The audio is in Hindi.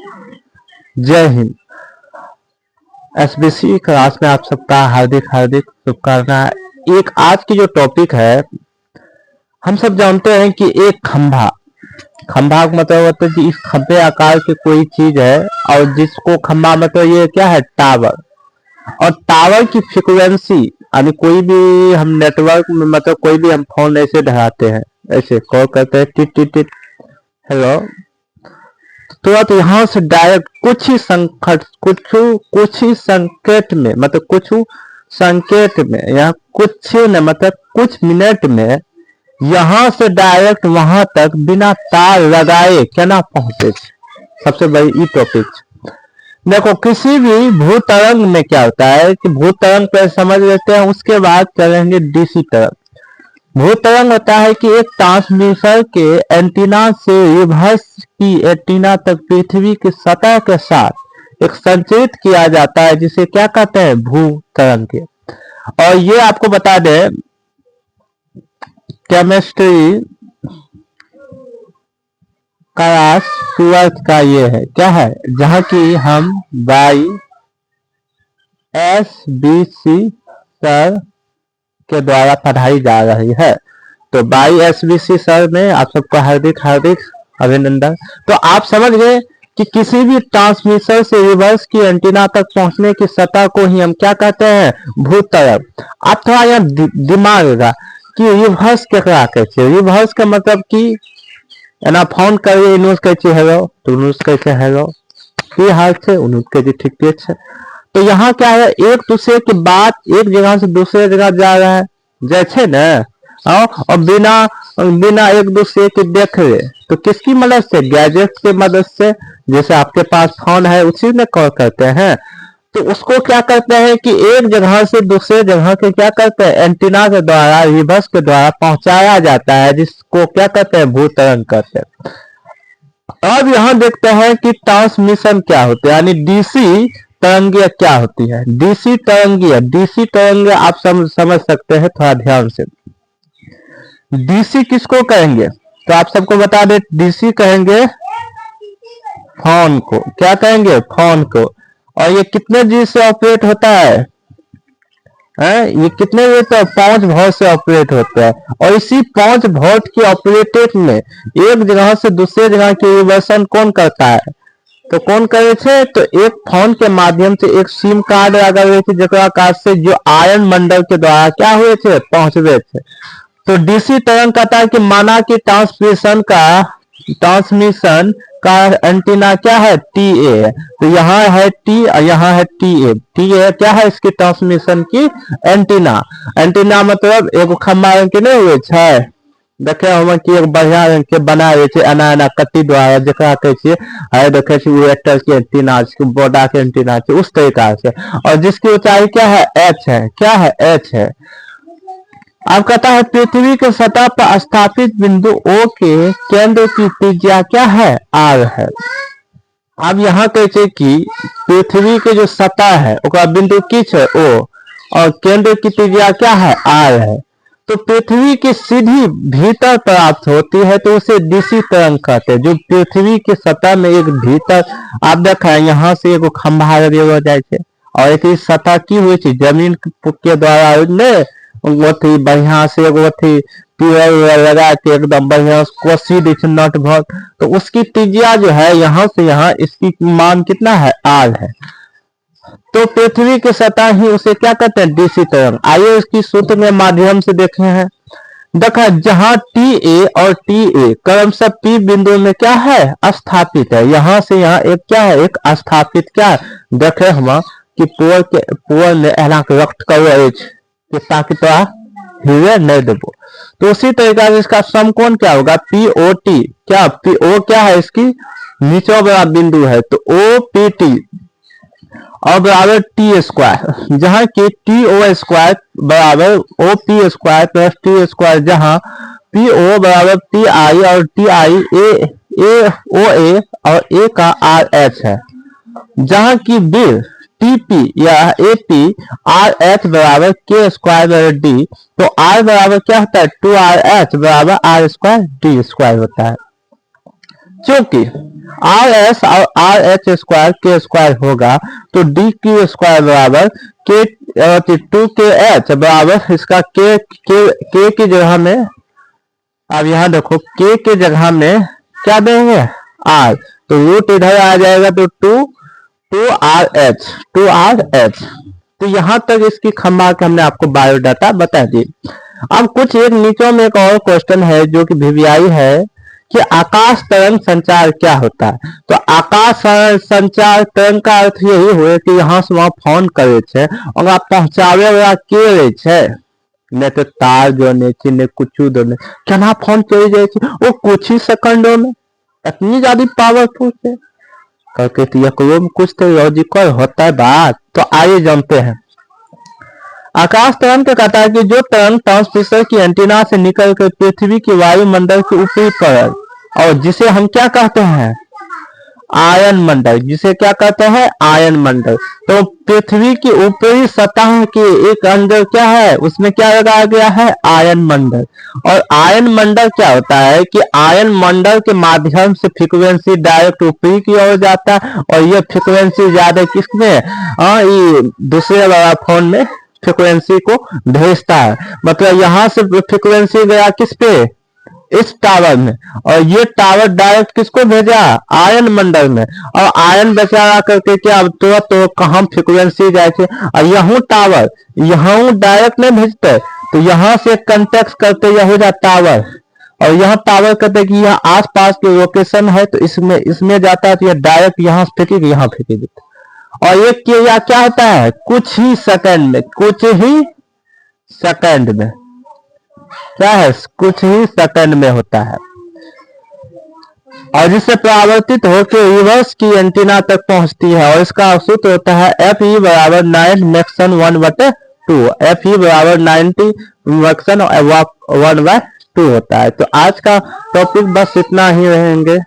जय हिंद। एसबीसी क्लास में आप सबका हार्दिक हार्दिक शुभकामनाएं। एक आज की जो टॉपिक है, हम सब जानते हैं कि एक खंभा खंभा का मतलब होता है कि इस खंभे आकार की कोई चीज है और जिसको खंभा मतलब ये क्या है, टावर। और टावर की फ्रीक्वेंसी यानी कोई भी हम नेटवर्क में मतलब कोई भी हम फोन ऐसे ढहाते हैं, ऐसे कॉल करते हैं टिट टिट टिट हेलो, तुरंत यहाँ से डायरेक्ट कुछ ही संकेत में मतलब कुछ संकेत में या कुछ न मतलब कुछ मिनट में यहाँ से डायरेक्ट वहां तक बिना तार लगाए क्या ना पहुंचे। सबसे बड़ी ई टॉपिक देखो, किसी भी भूतरंग में क्या होता है कि भूतरंग पर समझ लेते हैं, उसके बाद चलेंगे डीसी तरंग। भूतरंग होता है कि एक ट्रांसमीटर के एंटीना से रिवर्स की एंटीना तक पृथ्वी की सतह के साथ एक संचरित किया जाता है, जिसे क्या कहते हैं, भूतरंग के। और ये आपको बता दें, केमिस्ट्री क्लास 12 का ये है क्या है, जहां की हम बाई एसबीसी सर के द्वारा पढ़ाई जा रही है। तो बाई एसबीसी सर में आप सबको हार्दिक हार्दिक अभिनंदन। तो आप समझ गए कि किसी भी ट्रांसमीटर से रिवर्स की एंटीना तक पहुंचने की सतह को ही हम क्या कहते हैं, भूतरंग। आप थोड़ा यहाँ दिमाग लगा कि रिवर्स क्या कहते हैं। रिवर्स का मतलब कि एना फोन करिए, इन्होंने कहते हेलो तो उन्होंने कहते हेलो, की हाल से उन्होंने कहते ठीक ठीक है। तो यहाँ क्या है, एक दूसरे की बात एक जगह से दूसरे जगह जा रहा है जैसे न, और बिना बिना एक दूसरे के देख रहे, तो किसकी मदद से, गैजेट की मदद से। जैसे आपके पास फोन है उसी में कॉल करते हैं, तो उसको क्या करते हैं कि एक जगह से दूसरे जगह के क्या करते हैं, एंटीना के द्वारा रिवर्स के द्वारा पहुंचाया जाता है, जिसको क्या कहते हैं, भूतरंग कहते हैं। अब यहाँ देखते हैं कि ट्रांसमिशन क्या होता है, यानी डीसी तरंगे क्या होती है। डीसी तरंगे आप समझ सकते हैं, थोड़ा ध्यान से। डीसी किसको कहेंगे, तो आप सबको बता दें, डीसी कहेंगे फोन को। क्या कहेंगे, फोन को। और ये कितने जी से ऑपरेट होता है, ये कितने वोल्ट, 5 वोल्ट से ऑपरेट होता है। और इसी 5 वोल्ट की ऑपरेटेड में एक जगह से दूसरे जगह की रिवर्सन कौन करता है, तो कौन करे थे, तो एक फोन के माध्यम से एक सिम कार्ड लगा हुए थे, जकरा कार्ड से जो आयन मंडल के द्वारा क्या हुए थे, पहुंचवे थे। तो डीसी तरंग कहता है कि माना कि ट्रांसमिशन का एंटीना क्या है, टी ए। तो यहाँ है टी और यहाँ है टी ए। टी ए क्या है, इसकी ट्रांसमिशन की एंटीना मतलब एगो खंभा के नहीं हुए छे, देखे हम कि एक बढ़िया रंग के बनाए छे एना एना कत्ती द्वारा, जकरा कहे छे आए देखे छे वेक्टर के एंटीना छे, बोडा के एंटीना छे, उस तरीका से। और जिसकी ऊंचाई क्या है, एच है। क्या है, एच है। अब कहता है पृथ्वी के सतह पर स्थापित बिंदु ओ के केंद्र की त्रिज्या क्या है, आर है। अब यहाँ कहे कि पृथ्वी के जो सतह है ओकरा बिंदु किस है, ओ, और केंद्र की त्रिज्या क्या है, आर है। तो पृथ्वी की सीधी भीतर प्राप्त होती है तो उसे डीसी तरंग कहते हैं। जो पृथ्वी के सतह में एक भीतर आप देखा है, यहाँ से एगो खंभा हो जाए छे, और एक सतह की हुई थी जमीन के द्वारा ने वो थी बढ़िया से एगो थी पिलर लगा के एकदम बढ़िया कोसी दी नट भर। तो उसकी त्रिज्या जो है यहाँ से यहाँ, इसकी मान कितना है, आर है। तो पृथ्वी के सतह ही उसे क्या कहते हैं, डीसी तरंग। आइए इसकी सूत्र में माध्यम से देखे हैं। देखा जहां टी ए और टी ए क्रमशः पी बिंदु में क्या है, स्थापित है। यहाँ से यहाँ एक क्या है, एक स्थापित क्या है, देखे हम कि पोल ने एना के रक्त कर ताकि तो हीरे नहीं देबो। तो उसी तरीका से इसका समकोण क्या होगा, पी ओ टी। क्या पी ओ क्या है, इसकी नीचे वाला बिंदु है, तो ओ पी टी और बराबर टी स्क्वायर, जहां की टी ओ स्क्वायर बराबर O P square plus T square, जहां पी ओ बराबर टी आई और टी आई ए ओ ए और ए का आर एच है। जहां की बिल टी पी या ए पी आर एच बराबर के स्क्वायर डी। तो आर बराबर क्या होता है, 2 आर एच बराबर आर स्क्वायर डी स्क्वायर होता है। क्योंकि आर एस और आर एच स्क्वायर के स्क्वायर होगा तो डी क्यू स्क्वायर बराबर के 2 के एच बराबर इसका के की जगह में, अब यहां देखो के की जगह में क्या देंगे आर, तो रूट इधर आ जाएगा तो 2 आर एच। तो यहां तक इसकी खम्मा के हमने आपको बायोडाटा बता दी। अब कुछ एक नीचों में एक और क्वेश्चन है जो कि वीवीआई है कि आकाश तरंग संचार क्या होता है। तो आकाश संचार तरंग का अर्थ यही हुए कि यहाँ से वहां फोन करे छे और आप पहुंचावे वाला के रहे छे, नहीं तो तार जो नहीं ने कुछ दो नहीं केना फोन चली जाए वो कुछ ही सेकंडों में, इतनी ज्यादा पावरफुल है करके तो कुछ तो लॉजिकल होता है बात। तो आइए जानते हैं। आकाश तरंग क्या कहता है कि जो तरंग ट्रांसमीटर की एंटीना से निकलकर पृथ्वी की वायुमंडल के ऊपरी परत और जिसे हम क्या कहते हैं आयन मंडल, जिसे क्या कहते हैं आयन मंडल, तो पृथ्वी की ऊपरी सतह के एक अंदर क्या है उसमें क्या लगाया गया है आयन मंडल। और आयन मंडल क्या होता है कि आयन मंडल के माध्यम से फ्रीक्वेंसी डायरेक्ट ऊपरी की ओर जाता है और ये फ्रीक्वेंसी ज्यादा किसमें ये दूसरे वाला फोन में फ्रीक्वेंसी को भेजता है। मतलब यहाँ से फ्रीक्वेंसी गया किस पे इस टावर में और ये टावर डायरेक्ट किसको भेजा आयन मंडल में, और आयन बेचारा करके क्या तुरंत तो कहाँ फ्रीक्वेंसी जाए थे और यहाँ टावर यहाँ डायरेक्ट नहीं भेजते तो यहाँ से कंटेक्ट करते यह हो जाता टावर और यहाँ टावर कहते कि यहाँ आसपास के लोकेशन है तो इसमें जाता है तो यह डायरेक्ट यहाँ फेंकेगी यहाँ फेंकेगी। और ये क्रिया क्या होता है कुछ ही सेकंड में, कुछ ही सेकंड में क्या है कुछ ही सेकंड में होता है और जिससे परावर्तित होकर रिवर्स की एंटीना तक पहुंचती है। और इसका सूत्र होता है एफ ई बराबर 9 मैक्सन 1/2, एफ ई बराबर 90 मैक्सन 1/2 होता है। तो आज का टॉपिक बस इतना ही रहेंगे।